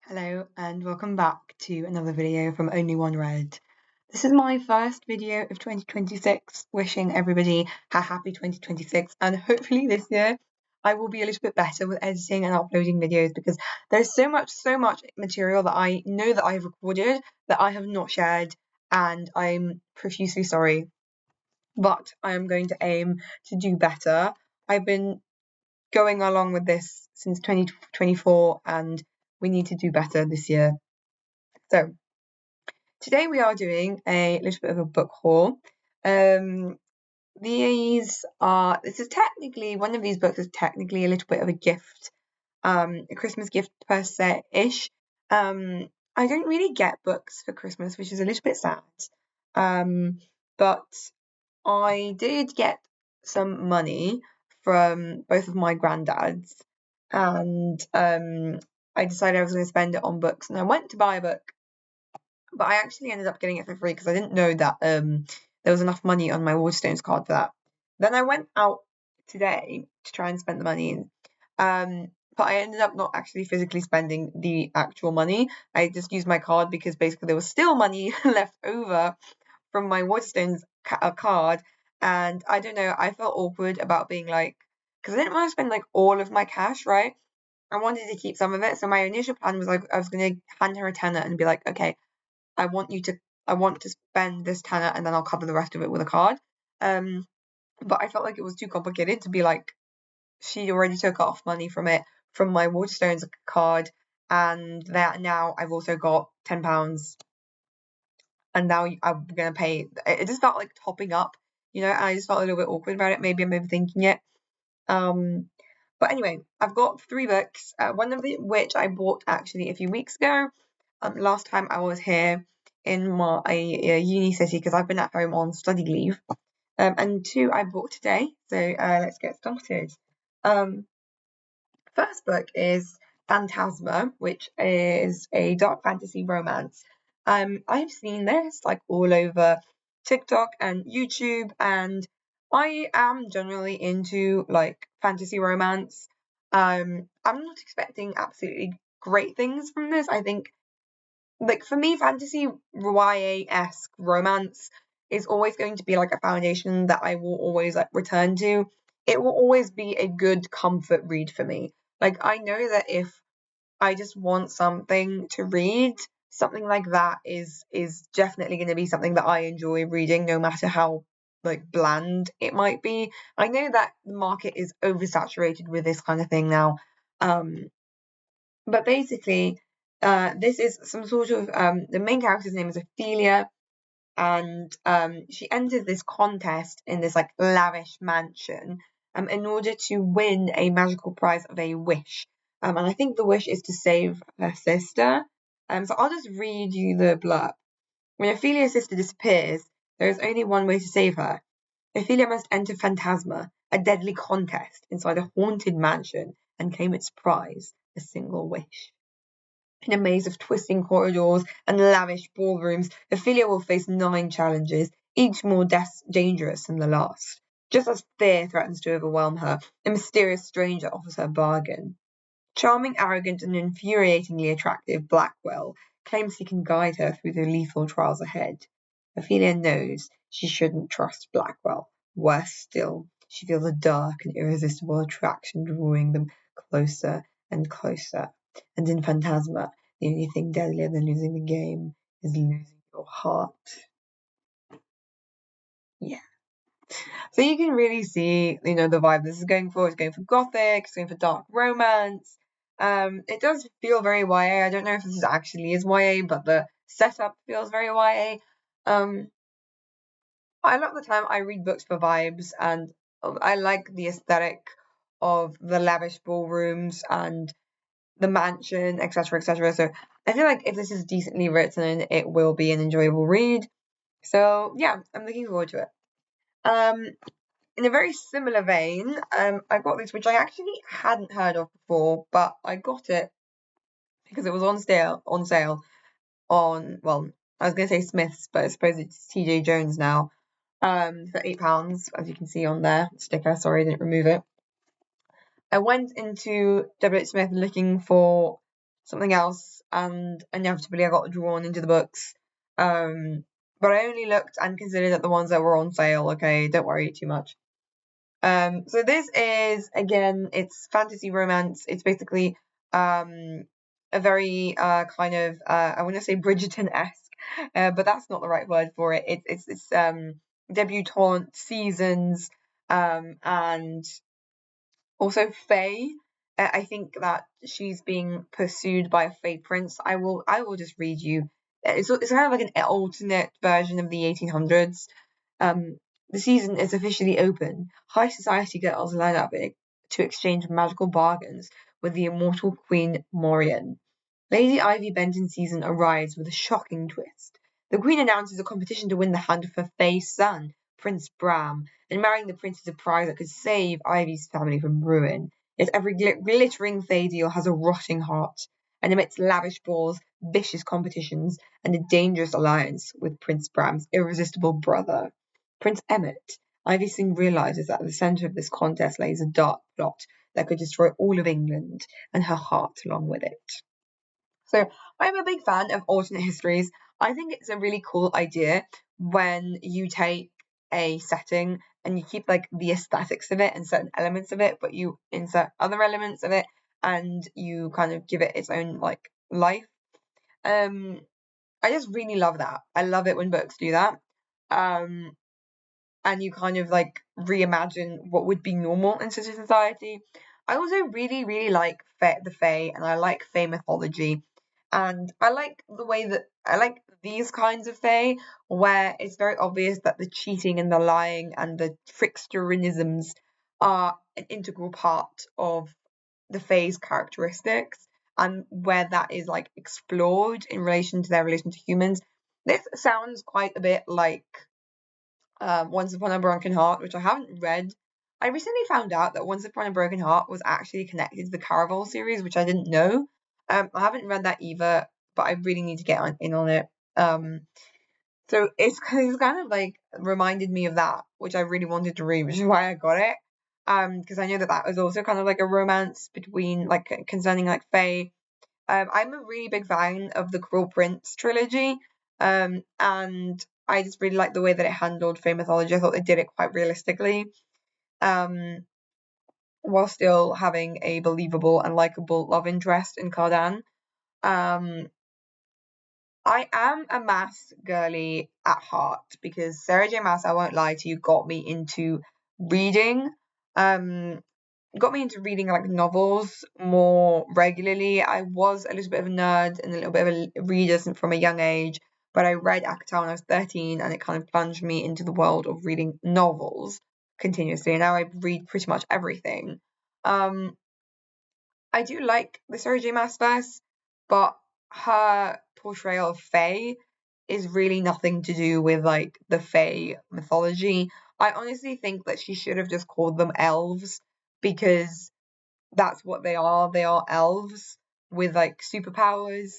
Hello and welcome back to another video from Only One Read. This is my first video of 2026, wishing everybody a happy 2026, and hopefully this year I will be a little bit better with editing and uploading videos because there's so much material that I know that I've recorded that I have not shared, and I'm profusely sorry, but I am going to aim to do better. I've been going along with this since 2024 and we need to do better this year. So today we are doing a little bit of a book haul. This is technically, one of these books is technically a little bit of a gift, a Christmas gift per se-ish. I don't really get books for Christmas, which is a little bit sad. But I did get some money from both of my granddads, and I decided I was going to spend it on books, and I went to buy a book, but I actually ended up getting it for free because I didn't know that there was enough money on my Waterstones card for that. Then I went out today to try and spend the money, but I ended up not actually physically spending the actual money. I just used my card because basically there was still money left over from my Waterstones card, and I don't know, I felt awkward about being like, because I didn't want to spend like all of my cash, right? I wanted to keep some of it, so my initial plan was like I was going to hand her a tenner and be like, okay, I want to spend this tenner and then I'll cover the rest of it with a card. But I felt like it was too complicated to be like, she already took off money from it from my Waterstones card, and that now I've also got £10, and now I'm gonna pay. It just felt like topping up, and I just felt a little bit awkward about it. Maybe I'm overthinking it. But anyway, I've got 3 books. One of which I bought actually a few weeks ago. Last time I was here in my uni city because I've been at home on study leave. And 2 I bought today. So let's get started. First book is Phantasma, which is a dark fantasy romance. I've seen this like all over TikTok and YouTube, and I am generally into like fantasy romance. I'm not expecting absolutely great things from this. I think, like, for me, fantasy YA-esque romance is always going to be like a foundation that I will always like return to. It will always be a good comfort read for me. Like, I know that if I just want something to read, something like that is definitely going to be something that I enjoy reading, no matter how like bland it might be. I know that the market is oversaturated with this kind of thing now, but basically, this is some sort of the main character's name is Ophelia, and she enters this contest in this like lavish mansion in order to win a magical prize of a wish. And I think the wish is to save her sister. So I'll just read you the blurb. When Ophelia's sister disappears, there is only one way to save her. Ophelia must enter Phantasma, a deadly contest inside a haunted mansion, and claim its prize, a single wish. In a maze of twisting corridors and lavish ballrooms, Ophelia will face 9 challenges, each more dangerous than the last. Just as fear threatens to overwhelm her, a mysterious stranger offers her a bargain. Charming, arrogant, and infuriatingly attractive Blackwell claims he can guide her through the lethal trials ahead. Ophelia knows she shouldn't trust Blackwell. Worse still, she feels a dark and irresistible attraction drawing them closer and closer. And in Phantasma, the only thing deadlier than losing the game is losing your heart. Yeah. So you can really see, the vibe this is going for. It's going for gothic, it's going for dark romance. It does feel very YA. I don't know if this actually is YA, but the setup feels very YA. A lot of the time I read books for vibes, and I like the aesthetic of the lavish ballrooms and the mansion, etc., etc. So I feel like if this is decently written, it will be an enjoyable read. So yeah, I'm looking forward to it. In a very similar vein, I got this, which I actually hadn't heard of before, but I got it because it was on sale on, well, I was going to say Smith's, but I suppose it's TJ Jones now, for £8, as you can see on there, sticker, sorry, I didn't remove it. I went into WH Smith looking for something else, and inevitably I got drawn into the books. But I only looked and considered at the ones that were on sale. Okay, don't worry too much. So this is, again, it's fantasy romance. It's basically a very kind of I want to say Bridgerton-esque, but that's not the right word for it. It's debutante seasons, and also Faye. I think that she's being pursued by a Fae prince. I will just read you. It's kind of like an alternate version of the 1800s. Um, the season is officially open. High society girls line up to exchange magical bargains with the immortal Queen Morian. Lady Ivy Benton's season arrives with a shocking twist. The Queen announces a competition to win the hand of her Fae son, Prince Bram, and marrying the prince is a prize that could save Ivy's family from ruin. Yet every glittering Fae deal has a rotting heart, and amidst lavish balls, vicious competitions, and a dangerous alliance with Prince Bram's irresistible brother, Prince Emmett, Ivy soon realizes that at the centre of this contest lays a dark plot that could destroy all of England, and her heart along with it. So I'm a big fan of alternate histories. I think it's a really cool idea when you take a setting and you keep like the aesthetics of it and certain elements of it, but you insert other elements of it and you kind of give it its own like life. Um, I just really love that. I love it when books do that. Um, and you kind of like reimagine what would be normal in such a society. I also really, really like the Fae, and I like Fae mythology, and I like the way that I like these kinds of Fae where it's very obvious that the cheating and the lying and the tricksterisms are an integral part of the Fae's characteristics, and where that is like explored in relation to their relation to humans. This sounds quite a bit like Once Upon a Broken Heart, which I haven't read. I recently found out that Once Upon a Broken Heart was actually connected to the Caraval series, which I didn't know. I haven't read that either, but I really need to get in on it. So it's kind of like reminded me of that, which I really wanted to read, which is why I got it. Because I know that that was also kind of like a romance between like concerning like Fae. I'm a really big fan of the Cruel Prince trilogy, and I just really like the way that it handled Fae mythology. I thought they did it quite realistically, um, while still having a believable and likable love interest in Cardan. Um, I am a maths girly at heart because Sarah J. Maas, I won't lie to you, got me into reading. Um, got me into reading like novels more regularly. I was a little bit of a nerd and a little bit of a reader from a young age, but I read ACOTAR when I was 13 and it kind of plunged me into the world of reading novels continuously. And now I read pretty much everything. Um, I do like the Sarah J. Maas verse, but her portrayal of Fae is really nothing to do with like the Fae mythology. I honestly think that she should have just called them elves because that's what they are. They are elves with like superpowers.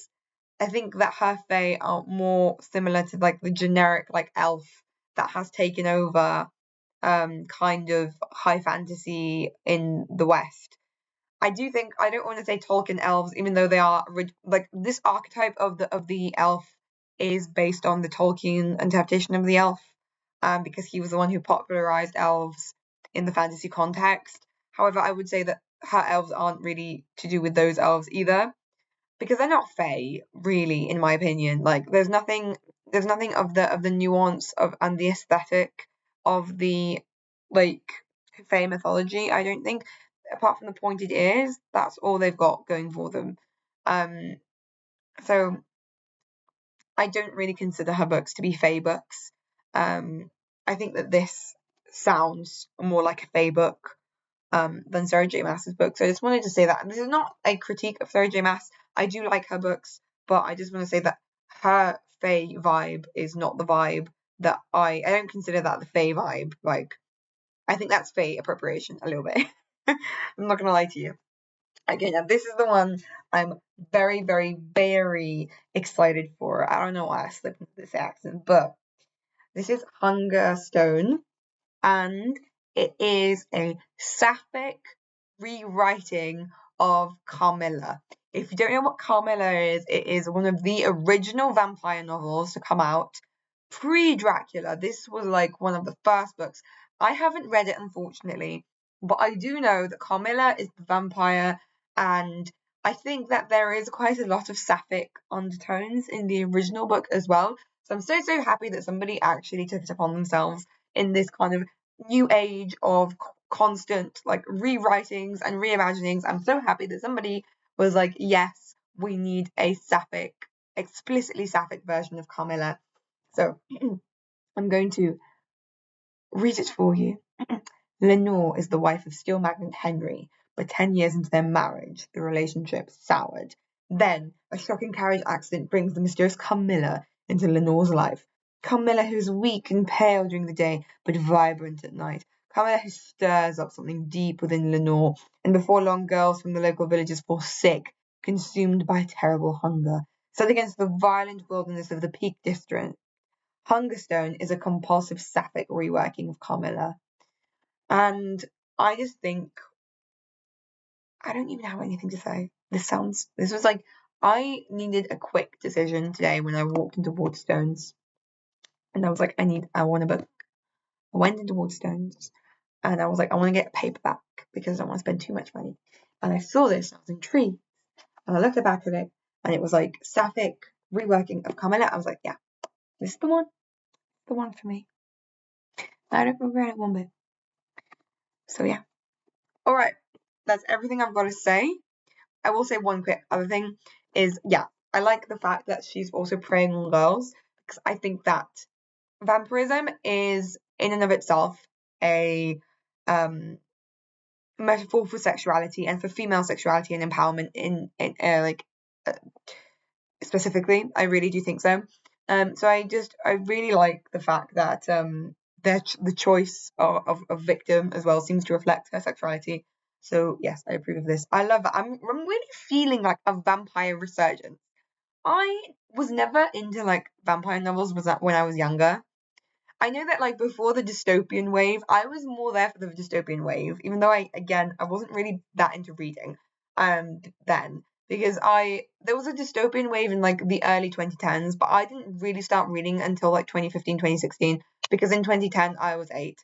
I think that her Fae are more similar to like the generic like elf that has taken over kind of high fantasy in the West. I do think I don't want to say Tolkien elves, even though they are like this archetype of the elf is based on the Tolkien interpretation of the elf, because he was the one who popularized elves in the fantasy context. However, I would say that her elves aren't really to do with those elves either, because they're not Fae, really, in my opinion. Like there's nothing of the nuance of and the aesthetic of the like Fae mythology. I don't think, apart from the pointed ears, that's all they've got going for them. Um, so I don't really consider her books to be Fae books. I think that this sounds more like a Fae book than Sarah J. Maas's books. So I just wanted to say that. And this is not a critique of Sarah J. Maas. I do like her books, but I just want to say that her Fae vibe is not the vibe that I don't consider that the Fae vibe. Like, I think that's Fae appropriation a little bit. I'm not gonna lie to you. Okay, now this is the one I'm very, very, very excited for. I don't know why I slipped into this accent, but this is Hunger Stone, and it is a sapphic rewriting of Carmilla. If you don't know what Carmilla is, it is one of the original vampire novels to come out pre-Dracula. This was like one of the first books. I haven't read it, unfortunately, but I do know that Carmilla is the vampire, and I think that there is quite a lot of sapphic undertones in the original book as well. So I'm so happy that somebody actually took it upon themselves in this kind of new age of constant like rewritings and reimaginings. I'm so happy that somebody was like, yes, we need a sapphic, explicitly sapphic version of Carmilla. So I'm going to read it for you. Lenore is the wife of steel magnate Henry, but 10 years into their marriage, the relationship soured. Then, a shocking carriage accident brings the mysterious Carmilla into Lenore's life. Carmilla, who is weak and pale during the day, but vibrant at night. Carmilla, who stirs up something deep within Lenore, and before long, girls from the local villages fall sick, consumed by terrible hunger. Set against the violent wilderness of the Peak District, Hungerstone is a compulsive sapphic reworking of Carmilla. And I just think I don't even have anything to say. This was like I needed a quick decision today when I walked into Waterstones. And I was like, I want a book. I went into Waterstones and I was like, I want to get a paperback because I don't want to spend too much money. And I saw this, and I was intrigued. And I looked at the back of it and it was like sapphic reworking of Carmilla. I was like, yeah, this is the one. The one for me. I don't regret it one bit. So yeah. Alright. That's everything I've got to say. I will say one quick other thing is, yeah, I like the fact that she's also preying on girls, because I think that vampirism is in and of itself a metaphor for sexuality and for female sexuality and empowerment in uh, specifically. I really do think so. So I really like the fact that the choice of victim as well seems to reflect her sexuality. So yes, I approve of this. I love it. I'm really feeling like a vampire resurgence. I was never into like vampire novels was that when I was younger. I know that like before the dystopian wave, I was more there for the dystopian wave, even though I wasn't really that into reading then, because I there was a dystopian wave in like the early 2010s, but I didn't really start reading until like 2015, 2016, because in 2010 I was 8.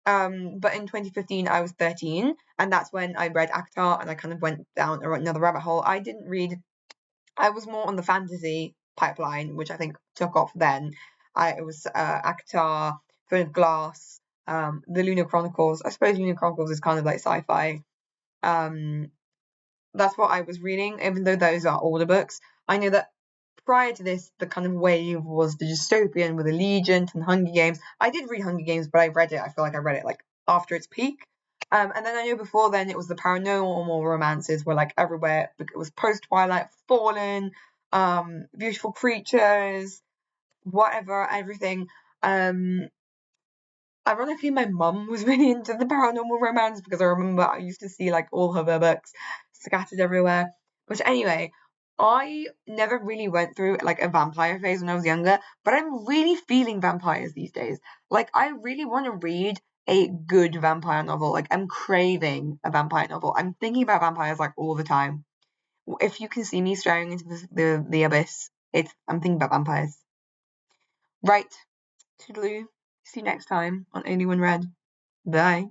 But in 2015 I was 13, and that's when I read ACOTAR and I kind of went down another rabbit hole. I was more on the fantasy pipeline, which I think took off then. It was ACOTAR, Throne of Glass, the Lunar Chronicles. I suppose Lunar Chronicles is kind of like sci-fi. Um, that's what I was reading, even though those are older books. I know that prior to this, the kind of wave was the dystopian with Allegiant and Hunger Games. I did read Hunger Games, but I feel like I read it like after its peak. And then I know before then it was the paranormal romances were like everywhere. It was post Twilight, Fallen, Beautiful Creatures, whatever, everything. Um, Ironically, my mum was really into the paranormal romance because I remember I used to see like all of her books scattered everywhere. Which anyway, I never really went through like a vampire phase when I was younger, but I'm really feeling vampires these days. Like I really want to read a good vampire novel. Like I'm craving a vampire novel. I'm thinking about vampires like all the time. If you can see me staring into the abyss, I'm thinking about vampires. Right. Toodaloo. See you next time on Only One Red. Bye.